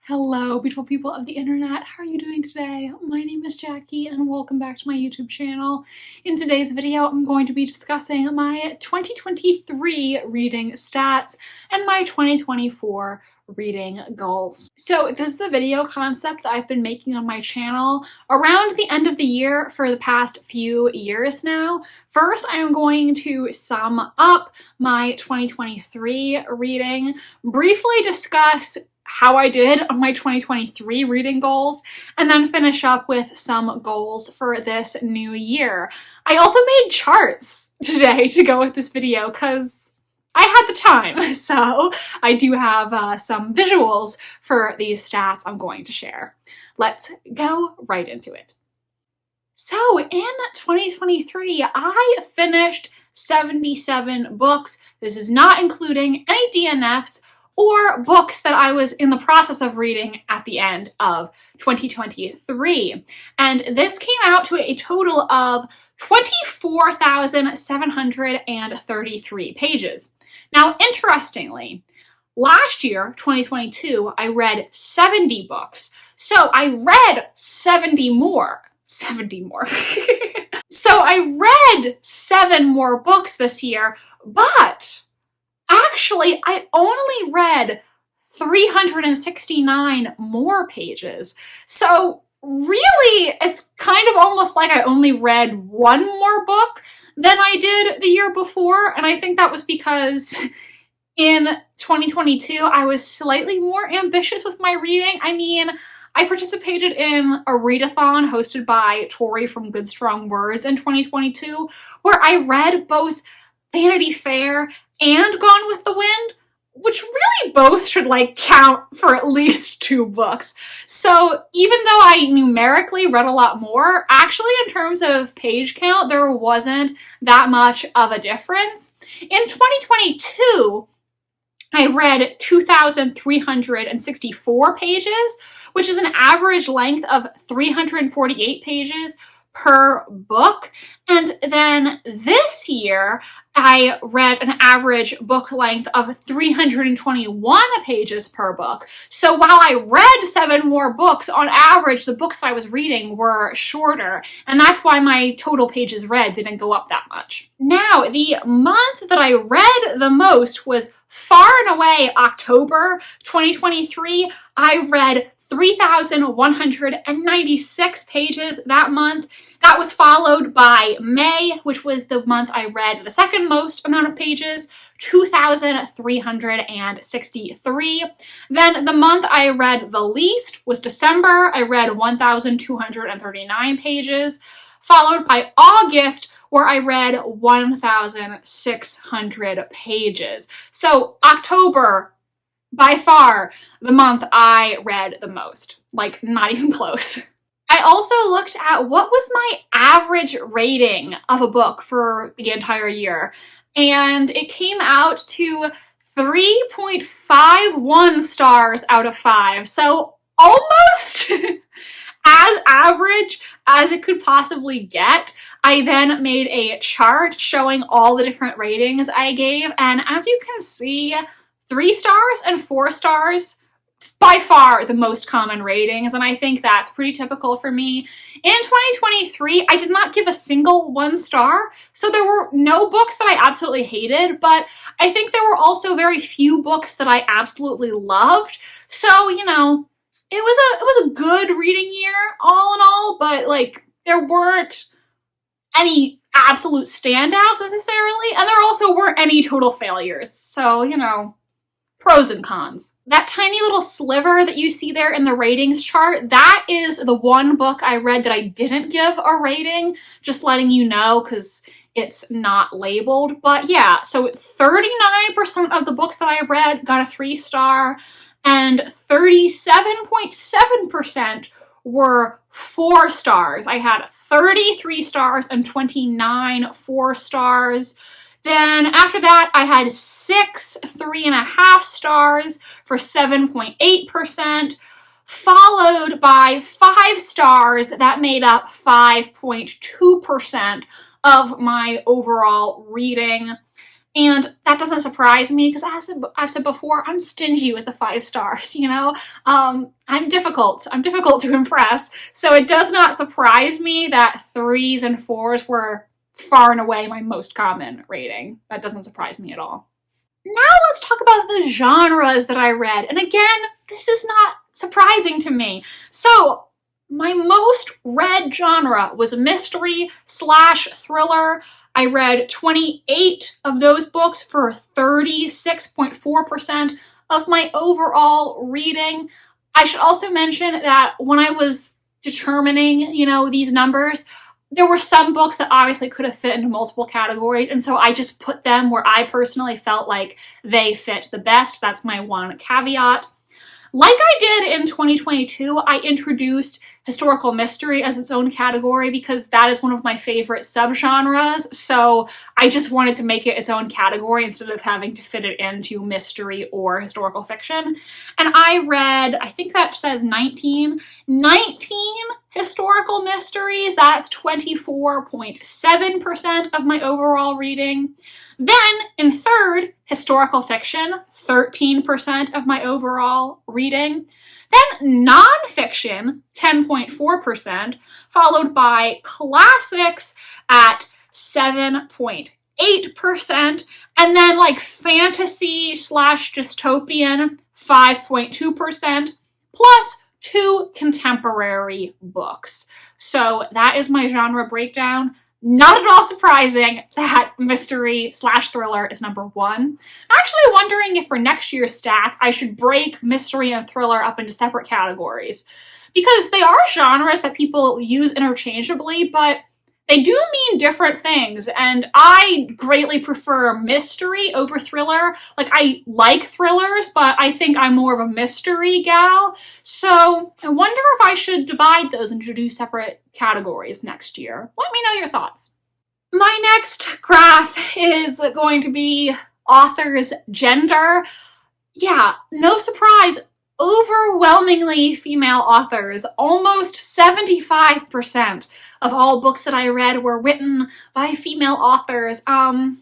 Hello, beautiful people of the internet. How are you doing today? My name is Jackie and welcome back to my YouTube channel. In today's video, I'm going to be discussing my 2023 reading stats and my 2024 reading goals. So this is a video concept that I've been making on my channel around the end of the year for the past few years now. First, I am going to sum up my 2023 reading, briefly discuss how I did on my 2023 reading goals, and then finish up with some goals for this new year. I also made charts today to go with this video because I had the time, so I do have some visuals for these stats I'm going to share. Let's go right into it. So in 2023, I finished 77 books. This is not including any DNFs or books that I was in the process of reading at the end of 2023. And this came out to a total of 24,733 pages. Now, interestingly, last year, 2022, I read 70 books. So I read 70 more. So I read 7 more books this year, but actually, I only read 369 more pages. So really, it's kind of almost like I only read one more book than I did the year before. And I think that was because in 2022, I was slightly more ambitious with my reading. I mean, I participated in a readathon hosted by Tori from Good Strong Words in 2022, where I read both Vanity Fair and Gone with the Wind, which really both should count for at least 2 books. So even though I numerically read a lot more, actually in terms of page count, there wasn't that much of a difference. In 2022, I read 2,364 pages, which is an average length of 348 pages per book. And then this year, I read an average book length of 321 pages per book. So while I read 7 more books, on average, the books that I was reading were shorter. And that's why my total pages read didn't go up that much. Now, the month that I read the most was far and away October 2023. I read 3,196 pages that month. That was followed by May, which was the month I read the second most amount of pages, 2,363. Then the month I read the least was December. I read 1,239 pages, followed by August, where I read 1,600 pages. So October, by far, the month I read the most. Not even close. I also looked at what was my average rating of a book for the entire year, and it came out to 3.51 stars out of 5. So almost as average as it could possibly get. I then made a chart showing all the different ratings I gave, and as you can see, 3 stars and 4 stars, by far the most common ratings, and I think that's pretty typical for me. In 2023, I did not give a single 1 star, so there were no books that I absolutely hated, but I think there were also very few books that I absolutely loved. So, it was a good reading year, all in all, but there weren't any absolute standouts necessarily, and there also weren't any total failures. So, pros and cons. That tiny little sliver that you see there in the ratings chart, that is the one book I read that I didn't give a rating, just letting you know because it's not labeled. But yeah, so 39% of the books that I read got a 3 star, and 37.7% were 4 stars. I had 33 stars and 29 4 stars. Then after that, I had 6 3.5 stars for 7.8%, followed by 5 stars that made up 5.2% of my overall reading. And that doesn't surprise me because, as I've said before, I'm stingy with the 5 stars, you know? I'm difficult to impress. So it does not surprise me that 3s and 4s were far and away my most common rating. That doesn't surprise me at all. Now let's talk about the genres that I read. And again, this is not surprising to me. So my most read genre was mystery/thriller. I read 28 of those books for 36.4% of my overall reading. I should also mention that when I was determining, these numbers, there were some books that obviously could have fit into multiple categories, and so I just put them where I personally felt like they fit the best. That's my one caveat. Like I did in 2022, I introduced historical mystery as its own category because that is one of my favorite subgenres, so I just wanted to make it its own category instead of having to fit it into mystery or historical fiction. And I read, I think that says 19 historical mysteries. That's 24.7% of my overall reading. Then, in third, historical fiction, 13% of my overall reading. Then nonfiction, 10.4%, followed by classics at 7.8%, and then like fantasy/dystopian, 5.2%, plus 2 contemporary books. So that is my genre breakdown. Not at all surprising that mystery/thriller is number 1. I'm actually wondering if for next year's stats, I should break mystery and thriller up into separate categories. Because they are genres that people use interchangeably, but they do mean different things, and I greatly prefer mystery over thriller. Like, I like thrillers, but I think I'm more of a mystery gal, so I wonder if I should divide those into 2 separate categories next year. Let me know your thoughts. My next graph is going to be author's gender. Yeah, no surprise, overwhelmingly female authors. Almost 75% of all books that I read were written by female authors. Sorry,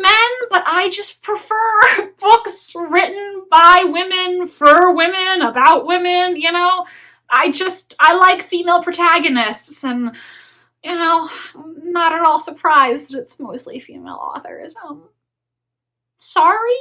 men, but I just prefer books written by women, for women, about women, I like female protagonists, and, I'm not at all surprised it's mostly female authors. Sorry?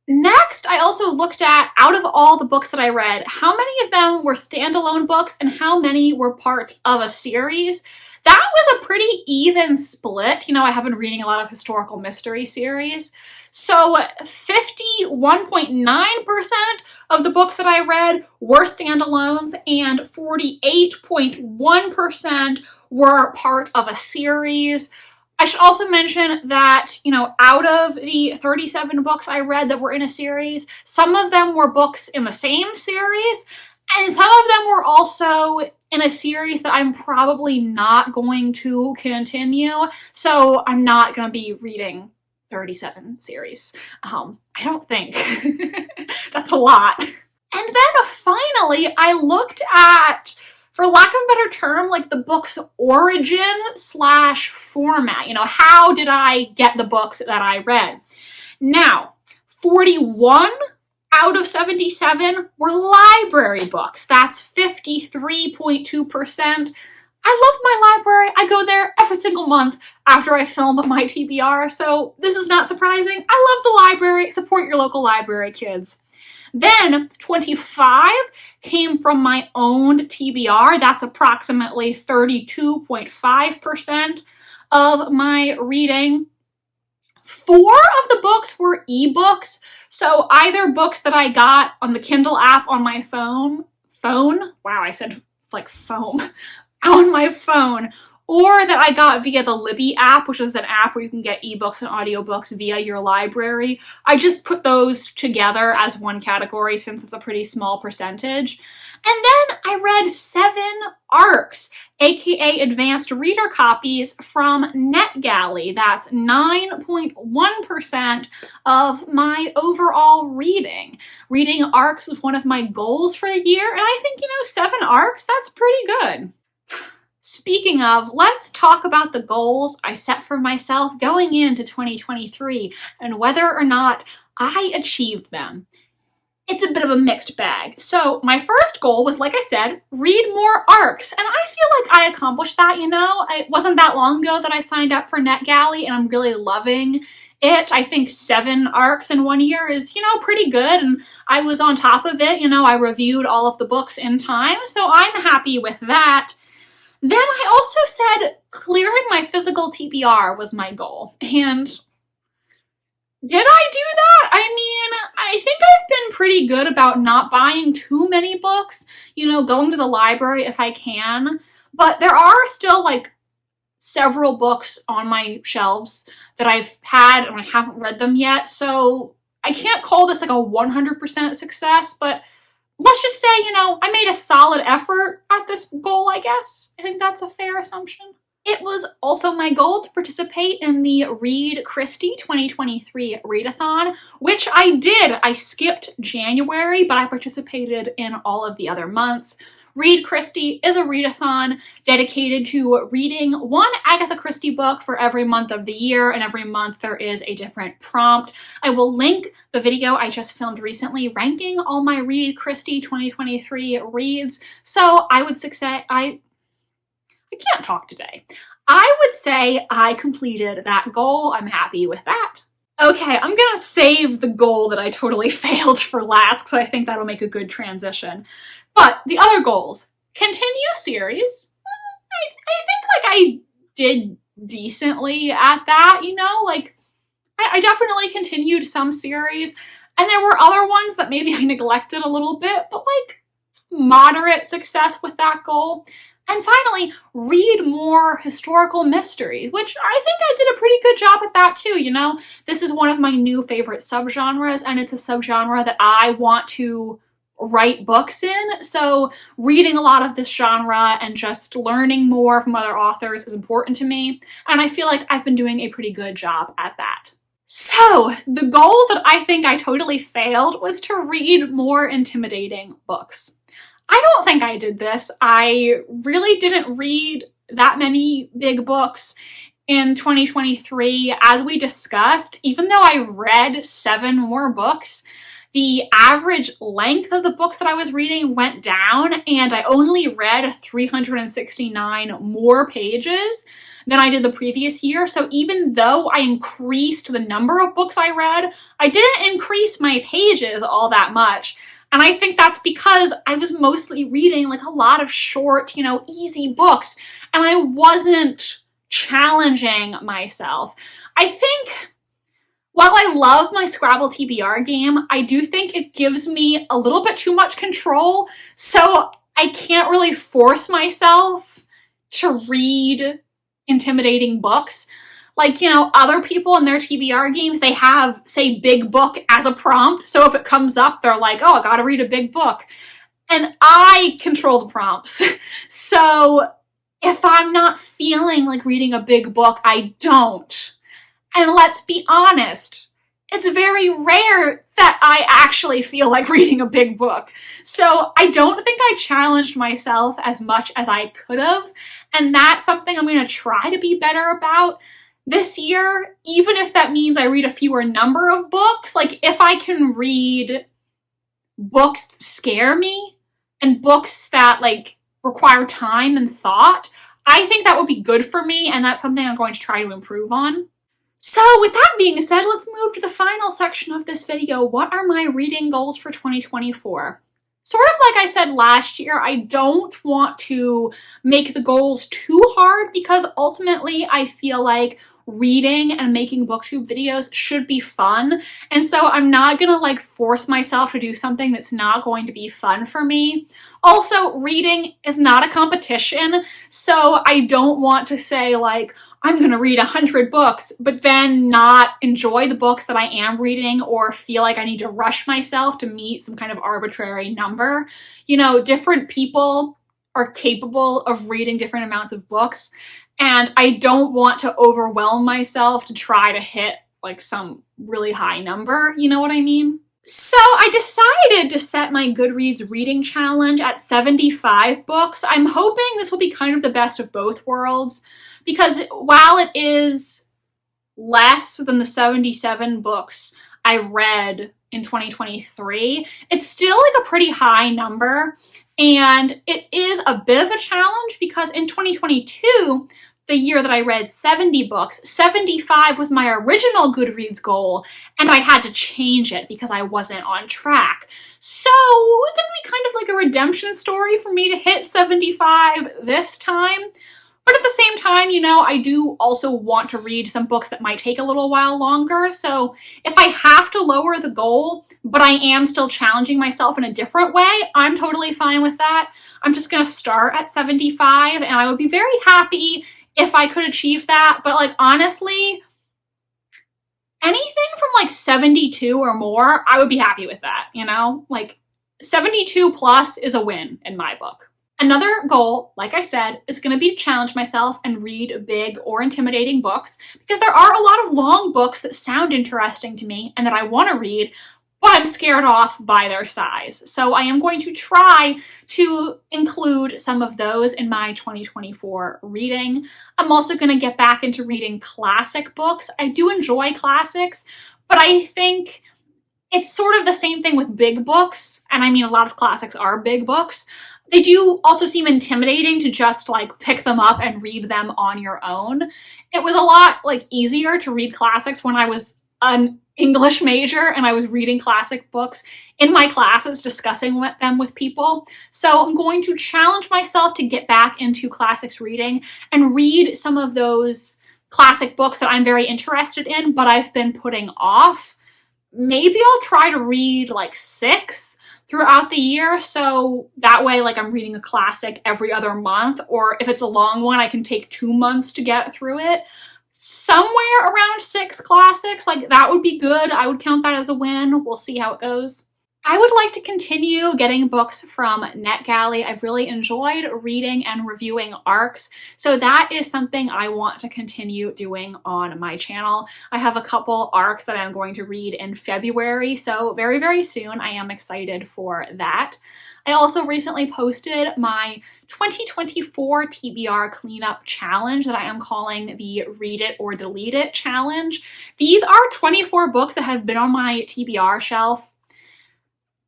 Next, I also looked at, out of all the books that I read, how many of them were standalone books and how many were part of a series. That was a pretty even split. I have been reading a lot of historical mystery series. So 51.9% of the books that I read were standalones and 48.1% were part of a series. I should also mention that, out of the 37 books I read that were in a series, some of them were books in the same series, and some of them were also in a series that I'm probably not going to continue, so I'm not going to be reading 37 series. I don't think. That's a lot. And then finally, I looked at, for lack of a better term, like the book's origin/format. How did I get the books that I read? Now, 41 out of 77 were library books. That's 53.2%. I love my library. I go there every single month after I film my TBR, so this is not surprising. I love the library. Support your local library, kids. Then 25 came from my owned TBR. That's approximately 32.5% of my reading. 4 of the books were ebooks, so either books that I got on the Kindle app on my phone, wow, I said like foam, on my phone, or that I got via the Libby app, which is an app where you can get ebooks and audiobooks via your library. I just put those together as one category since it's a pretty small percentage. And then I read 7 ARCs, aka advanced reader copies from NetGalley. That's 9.1% of my overall reading. Reading ARCs was one of my goals for the year, and I think, 7 ARCs, that's pretty good. Speaking of, let's talk about the goals I set for myself going into 2023 and whether or not I achieved them. It's a bit of a mixed bag. So my first goal was, like I said, read more arcs. And I feel like I accomplished that, you know? It wasn't that long ago that I signed up for NetGalley and I'm really loving it. I think 7 arcs in 1 year is, you know, pretty good. And I was on top of it. You know, I reviewed all of the books in time. So I'm happy with that. Then I also said clearing my physical TBR was my goal. And did I do that? I mean, I think I've been pretty good about not buying too many books, you know, going to the library if I can. But there are still like several books on my shelves that I've had and I haven't read them yet. So I can't call this like a 100% success, but let's just say, you know, I made a solid effort at this goal, I guess. I think that's a fair assumption. It was also my goal to participate in the Read Christie 2023 readathon, which I did. I skipped January, but I participated in all of the other months. Read Christie is a readathon dedicated to reading one Agatha Christie book for every month of the year, and every month there is a different prompt. I will link the video I just filmed recently ranking all my Read Christie 2023 reads. So I would say I can't talk today. I would say I completed that goal. I'm happy with that. Okay, I'm gonna save the goal that I totally failed for last because I think that'll make a good transition. But the other goals, continue series. I think like I did decently at that, you know, like I definitely continued some series and there were other ones that maybe I neglected a little bit, but like moderate success with that goal. And finally, read more historical mysteries, which I think I did a pretty good job at that too, you know? This is one of my new favorite subgenres, and it's a subgenre that I want to write books in. So reading a lot of this genre and just learning more from other authors is important to me. And I feel like I've been doing a pretty good job at that. So the goal that I think I totally failed was to read more intimidating books. I don't think I did this. I really didn't read that many big books in 2023. As we discussed, even though I read 7 more books, the average length of the books that I was reading went down, and I only read 369 more pages than I did the previous year. So even though I increased the number of books I read, I didn't increase my pages all that much. And I think that's because I was mostly reading like a lot of short, you know, easy books, and I wasn't challenging myself. I think while I love my Scrabble TBR game, I do think it gives me a little bit too much control, so I can't really force myself to read intimidating books. Like, you know, other people in their TBR games, they have, say, big book as a prompt. So if it comes up, they're like, oh, I gotta read a big book. And I control the prompts. So if I'm not feeling like reading a big book, I don't. And let's be honest, it's very rare that I actually feel like reading a big book. So I don't think I challenged myself as much as I could have. And that's something I'm gonna try to be better about this year, even if that means I read a fewer number of books. Like, if I can read books that scare me and books that, like, require time and thought, I think that would be good for me, and that's something I'm going to try to improve on. So, with that being said, let's move to the final section of this video. What are my reading goals for 2024? Sort of like I said last year, I don't want to make the goals too hard because ultimately I feel like reading and making booktube videos should be fun. And so I'm not gonna like force myself to do something that's not going to be fun for me. Also, reading is not a competition, so I don't want to say like, I'm gonna read 100 books, but then not enjoy the books that I am reading or feel like I need to rush myself to meet some kind of arbitrary number. You know, different people are capable of reading different amounts of books, and I don't want to overwhelm myself to try to hit like some really high number, you know what I mean? So I decided to set my Goodreads reading challenge at 75 books. I'm hoping this will be kind of the best of both worlds, because while it is less than the 77 books I read in 2023, it's still like a pretty high number. And it is a bit of a challenge because in 2022, the year that I read 70 books, 75 was my original Goodreads goal, and I had to change it because I wasn't on track. So it's gonna be kind of like a redemption story for me to hit 75 this time. But at the same time, you know, I do also want to read some books that might take a little while longer. So if I have to lower the goal, but I am still challenging myself in a different way, I'm totally fine with that. I'm just going to start at 75, and I would be very happy if I could achieve that. But like, honestly, anything from like 72 or more, I would be happy with that, you know? Like 72 plus is a win in my book. Another goal, like I said, is going to be to challenge myself and read big or intimidating books, because there are a lot of long books that sound interesting to me and that I want to read, but I'm scared off by their size. So I am going to try to include some of those in my 2024 reading. I'm also going to get back into reading classic books. I do enjoy classics, but I think it's sort of the same thing with big books. And I mean, a lot of classics are big books. They do also seem intimidating to just like pick them up and read them on your own. It was a lot like easier to read classics when I was an English major and I was reading classic books in my classes, discussing them with people. So I'm going to challenge myself to get back into classics reading and read some of those classic books that I'm very interested in, but I've been putting off. Maybe I'll try to read like 6 throughout the year, so that way like I'm reading a classic every other month, or if it's a long one, I can take 2 months to get through it. Somewhere around 6 classics, like that would be good. I would count that as a win. We'll see how it goes. I would like to continue getting books from NetGalley. I've really enjoyed reading and reviewing ARCs, so that is something I want to continue doing on my channel. I have a couple ARCs that I'm going to read in February, so very, very soon. I am excited for that. I also recently posted my 2024 TBR cleanup challenge that I am calling the Read It or Delete It challenge. These are 24 books that have been on my TBR shelf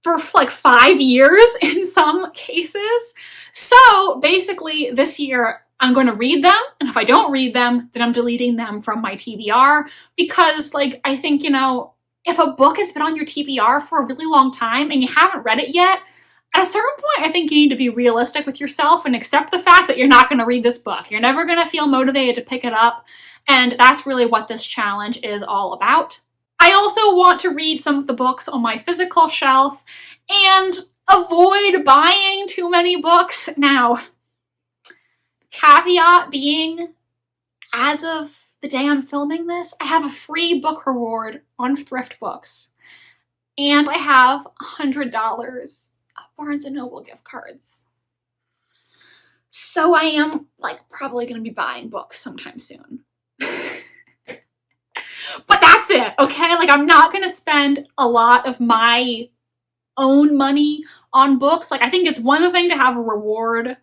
for like 5 years in some cases. So basically this year I'm going to read them, and if I don't read them, then I'm deleting them from my TBR, because like I think, you know, if a book has been on your TBR for a really long time and you haven't read it yet, at a certain point I think you need to be realistic with yourself and accept the fact that you're not going to read this book. You're never going to feel motivated to pick it up, and that's really what this challenge is all about. I also want to read some of the books on my physical shelf and avoid buying too many books. Now, caveat being, as of the day I'm filming this, I have a free book reward on Thrift Books, and I have $100 of Barnes & Noble gift cards. So I am like probably going to be buying books sometime soon. But that's it, okay? Like, I'm not going to spend a lot of my own money on books. Like, I think it's one thing to have a reward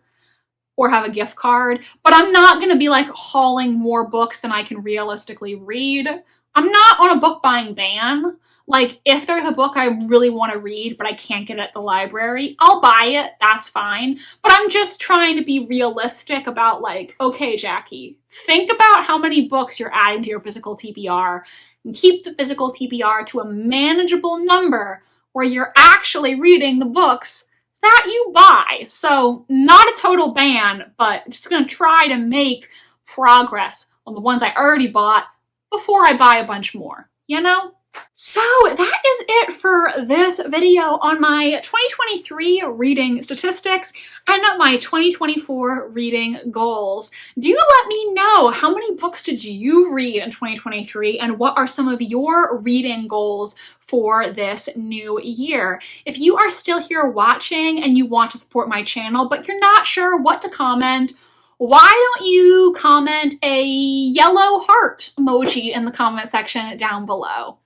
or have a gift card, but I'm not going to be like hauling more books than I can realistically read. I'm not on a book buying ban. Like, if there's a book I really want to read, but I can't get it at the library, I'll buy it, that's fine. But I'm just trying to be realistic about like, okay, Jackie, think about how many books you're adding to your physical TBR, and keep the physical TBR to a manageable number where you're actually reading the books that you buy. So not a total ban, but just gonna try to make progress on the ones I already bought before I buy a bunch more, you know? So that is it for this video on my 2023 reading statistics and my 2024 reading goals. Do let me know, how many books did you read in 2023, and what are some of your reading goals for this new year? If you are still here watching and you want to support my channel, but you're not sure what to comment, why don't you comment a yellow heart emoji in the comment section down below?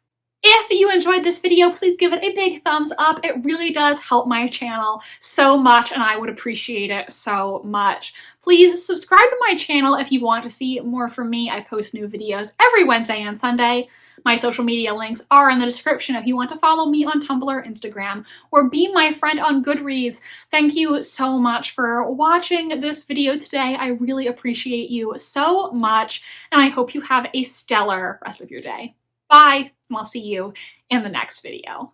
If you enjoyed this video, please give it a big thumbs up. It really does help my channel so much, and I would appreciate it so much. Please subscribe to my channel if you want to see more from me. I post new videos every Wednesday and Sunday. My social media links are in the description if you want to follow me on Tumblr, Instagram, or be my friend on Goodreads. Thank you so much for watching this video today. I really appreciate you so much, and I hope you have a stellar rest of your day. Bye, and I'll see you in the next video.